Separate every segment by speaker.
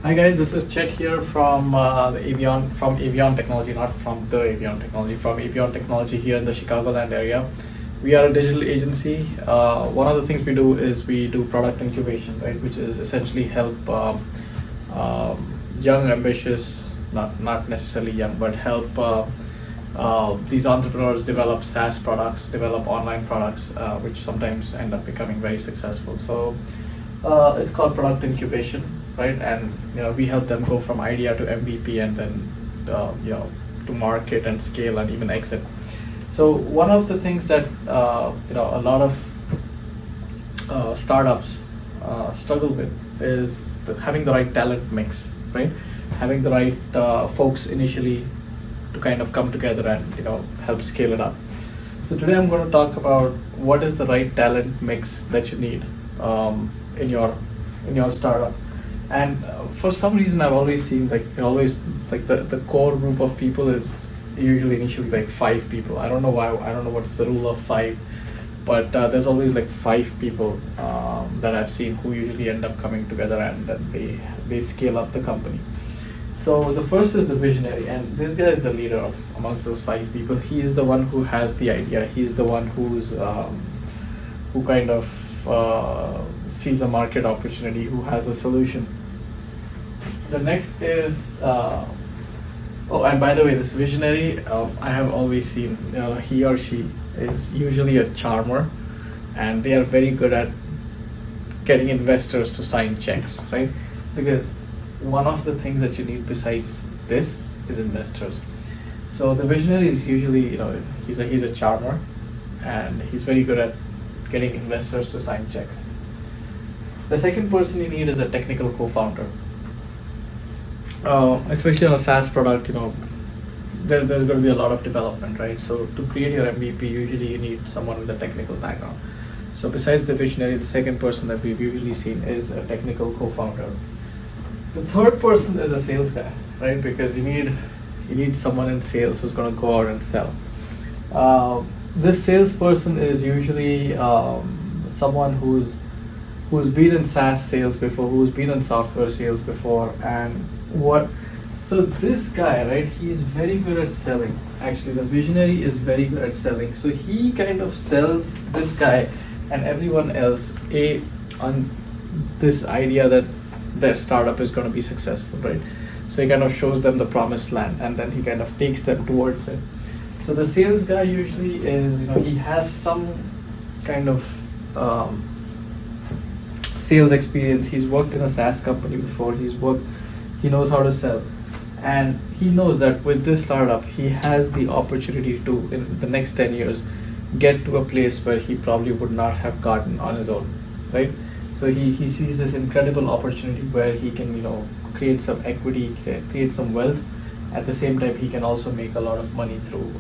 Speaker 1: Hi guys, this is Chet here from the Avion Technology, not from the Avion Technology, from Avion Technology here in the Chicagoland area. We are a digital agency. One of the things we do is we do product incubation, right, which is essentially help young, ambitious, not necessarily young, but help these entrepreneurs develop SaaS products, develop online products, which sometimes end up becoming very successful. So it's called product incubation, right? And we help them go from idea to MVP, and then to market and scale and even exit. So one of the things that a lot of startups struggle with is having the right talent mix, right? Having the right folks initially to kind of come together and help scale it up. So today I'm going to talk about what is the right talent mix that you need in your startup. And for some reason I've always seen the core group of people is usually initially like 5 people. I don't know why. I don't know what's the rule of 5, but there's always like 5 people that I've seen who usually end up coming together, and then they scale up the company. So the first is the visionary, and this guy is the leader of amongst those 5 people. He is the one who has the idea. He's the one who kind of sees a market opportunity, who has a solution. The next is oh, and by the way, this visionary, I have always seen he or she is usually a charmer, and they are very good at getting investors to sign checks, right? Because one of the things that you need besides this is investors. So the visionary is usually, he's a charmer, and he's very good at getting investors to sign checks. The second person you need is a technical co-founder. Especially on a SaaS product, there's going to be a lot of development, right? So to create your MVP, usually you need someone with a technical background. So besides the visionary, the second person that we've usually seen is a technical co-founder. The third person is a sales guy, right? Because you need someone in sales who's going to go out and sell. This salesperson is usually someone who's been in SaaS sales before, who's been in software sales before, so this guy, right, he's very good at selling. Actually, the visionary is very good at selling. So he kind of sells this guy and everyone else on this idea that their startup is going to be successful, right? So he kind of shows them the promised land, and then he kind of takes them towards it. So the sales guy usually is, he has some kind of sales experience. He's worked in a SaaS company before. He knows how to sell, and he knows that with this startup, he has the opportunity to, in the next 10 years, get to a place where he probably would not have gotten on his own, right? So he sees this incredible opportunity where he can, create some equity, create some wealth. At the same time, he can also make a lot of money through,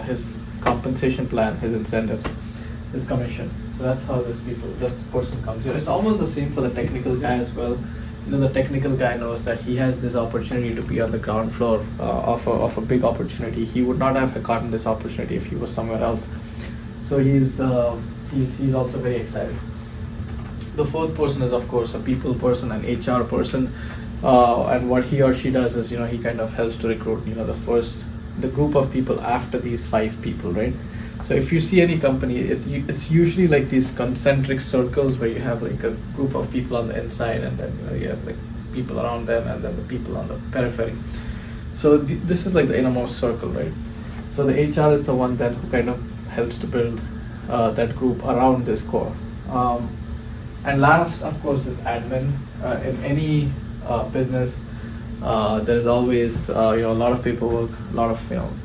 Speaker 1: his compensation plan, his incentives, his commission. So that's how this person comes here. It's almost the same for the technical guy as well. The technical guy knows that he has this opportunity to be on the ground floor of a big opportunity. He would not have gotten this opportunity if he was somewhere else. So he's also very excited. The fourth person is, of course, a people person, an HR person, and what he or she does is, he kind of helps to recruit, the group of people after these 5 people, right? So if you see any company, it's usually like these concentric circles where you have like a group of people on the inside, and then you have like people around them, and then the people on the periphery. So this is like the innermost circle, right? So the HR is the one then who kind of helps to build that group around this core. And last, of course, is admin. In any business, there's always a lot of paperwork, a lot of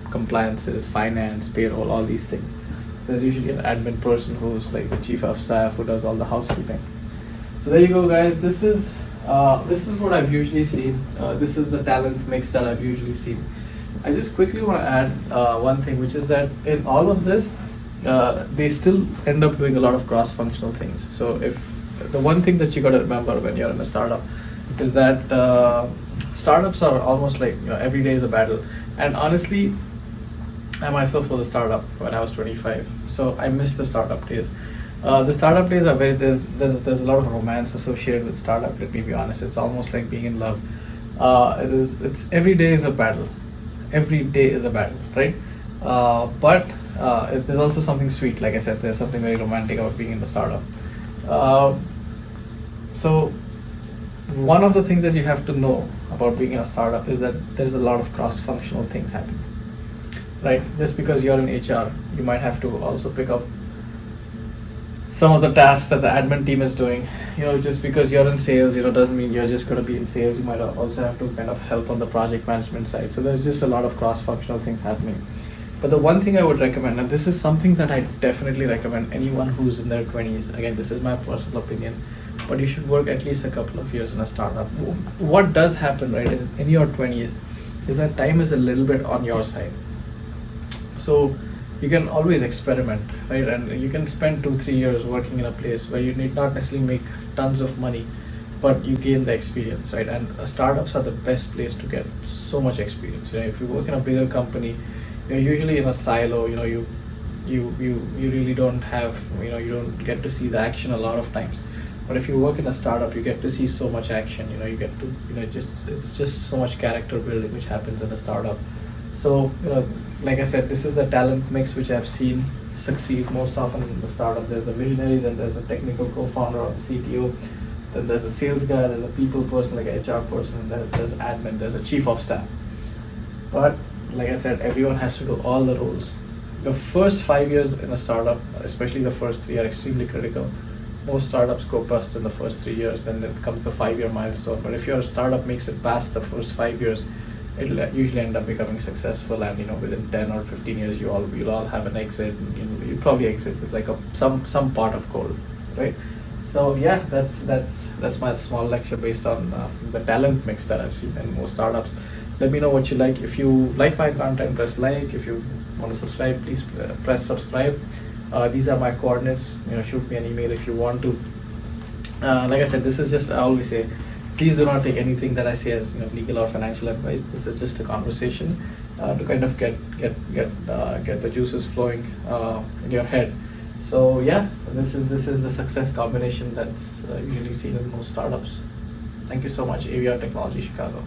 Speaker 1: compliances, finance, payroll, all these things. So there's usually an admin person who's like the chief of staff, who does all the housekeeping. So there you go, guys. This is what I've usually seen. This is the talent mix that I've usually seen. I just quickly want to add one thing, which is that in all of this, they still end up doing a lot of cross-functional things. So if the one thing that you got to remember when you're in a startup is that startups are almost like every day is a battle. And honestly, I myself was a startup when I was 25, so I miss the startup days. The startup days are very there's a lot of romance associated with startup. Let me be honest. It's almost like being in love. It's every day is a battle. Every day is a battle, right? But there's also something sweet. Like I said, there's something very romantic about being in a startup. Uh, so one of the things that you have to know about being in a startup is that there's a lot of cross-functional things happening, right? Just because you're in HR, you might have to also pick up some of the tasks that the admin team is doing. Just because you're in sales, doesn't mean you're just going to be in sales. You might also have to kind of help on the project management side. So there's just a lot of cross-functional things happening. But the one thing I would recommend, and this is something that I definitely recommend anyone who's in their 20s, again, this is my personal opinion, but you should work at least a couple of years in a startup. What does happen, right, in your 20s is that time is a little bit on your side. So you can always experiment, right? And you can spend 2-3 years working in a place where you need not necessarily make tons of money, but you gain the experience, right? And startups are the best place to get so much experience. If you work in a bigger company, you're usually in a silo. You really don't have, you don't get to see the action a lot of times. But if you work in a startup, you get to see so much action. You get to, it's just so much character building which happens in a startup. So, like I said, this is the talent mix which I've seen succeed most often in the startup. There's a visionary, then there's a technical co-founder or the CTO, then there's a sales guy, there's a people person like an HR person, there's admin, there's a chief of staff. But like I said, everyone has to do all the roles. The first 5 years in a startup, especially the first 3, are extremely critical. Most startups go bust in the first 3 years, then it comes a 5-year milestone. But if your startup makes it past the first 5 years, it'll usually end up becoming successful, and within 10 or 15 years you'll all have an exit, and you probably exit with like some pot of gold, right? So yeah, that's my small lecture based on the talent mix that I've seen in most startups. Let me know what you like. If you like my content, press like. If you want to subscribe, please press subscribe. These are my coordinates. Shoot me an email if you want to. Like I said, this is just, I always say, please do not take anything that I say as legal or financial advice. This is just a conversation to kind of get the juices flowing in your head. So yeah, this is the success combination that's usually seen in most startups. Thank you so much. Avion Technology Chicago.